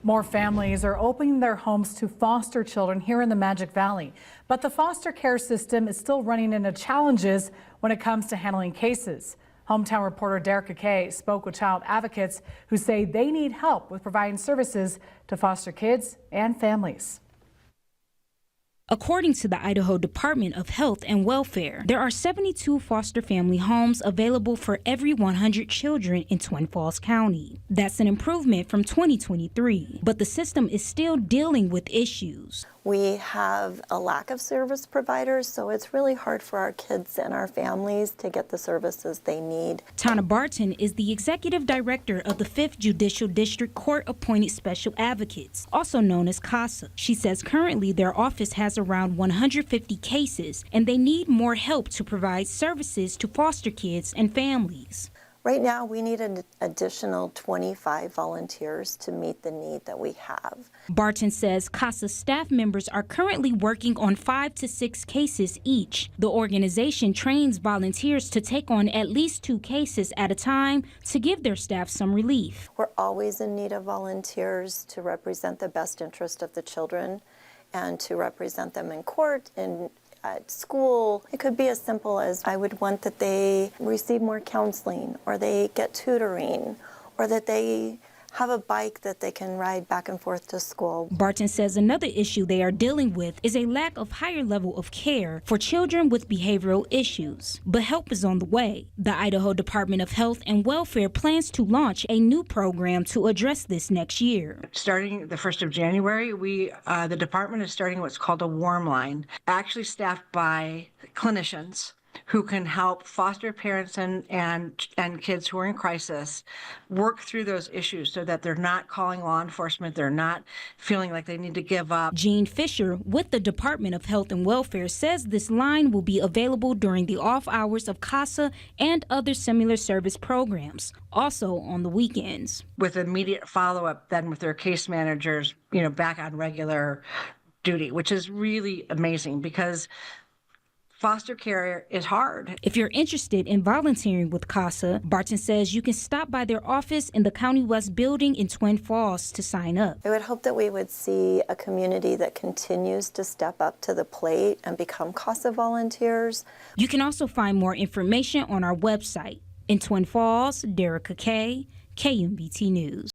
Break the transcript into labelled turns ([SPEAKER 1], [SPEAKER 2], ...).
[SPEAKER 1] More families are opening their homes to foster children here in the Magic Valley, but the foster care system is still running into challenges when it comes to handling cases. Hometown reporter Derek Kay spoke with child advocates who say they need help with providing services to foster kids and families.
[SPEAKER 2] According to the Idaho Department of Health and Welfare, there are 72 foster family homes available for every 100 children in Twin Falls County. That's an improvement from 2023, but the system is still dealing with issues.
[SPEAKER 3] We have a lack of service providers, so it's really hard for our kids and our families to get the services they need.
[SPEAKER 2] Tana Barton is the executive director of the 5th Judicial District Court-appointed Special Advocates, also known as CASA. She says currently their office has around 150 cases, and they need more help to provide services to foster kids and families.
[SPEAKER 3] Right now, we need an additional 25 volunteers to meet the need that we have.
[SPEAKER 2] Barton says CASA staff members are currently working on 5 to 6 cases each. The organization trains volunteers to take on at least 2 cases at a time to give their staff some relief.
[SPEAKER 3] We're always in need of volunteers to represent the best interest of the children and to represent them in court and at school. It could be as simple as I would want that they receive more counseling, or they get tutoring, or that they have a bike that they can ride back and forth to school.
[SPEAKER 2] Barton says another issue they are dealing with is a lack of higher level of care for children with behavioral issues. But help is on the way. The Idaho Department of Health and Welfare plans to launch a new program to address this next year.
[SPEAKER 4] Starting the 1st of January, the department is starting what's called a warm line, actually staffed by clinicians who can help foster parents and kids who are in crisis work through those issues so that they're not calling law enforcement, they're not feeling like they need to give up.
[SPEAKER 2] Jean Fisher with the Department of Health and Welfare says this line will be available during the off hours of CASA and other similar service programs, also on the weekends.
[SPEAKER 4] With immediate follow-up then with their case managers, back on regular duty, which is really amazing because foster care is hard.
[SPEAKER 2] If you're interested in volunteering with CASA, Barton says you can stop by their office in the County West building in Twin Falls to sign up.
[SPEAKER 3] I would hope that we would see a community that continues to step up to the plate and become CASA volunteers.
[SPEAKER 2] You can also find more information on our website. In Twin Falls, Derek Kay, KMVT News.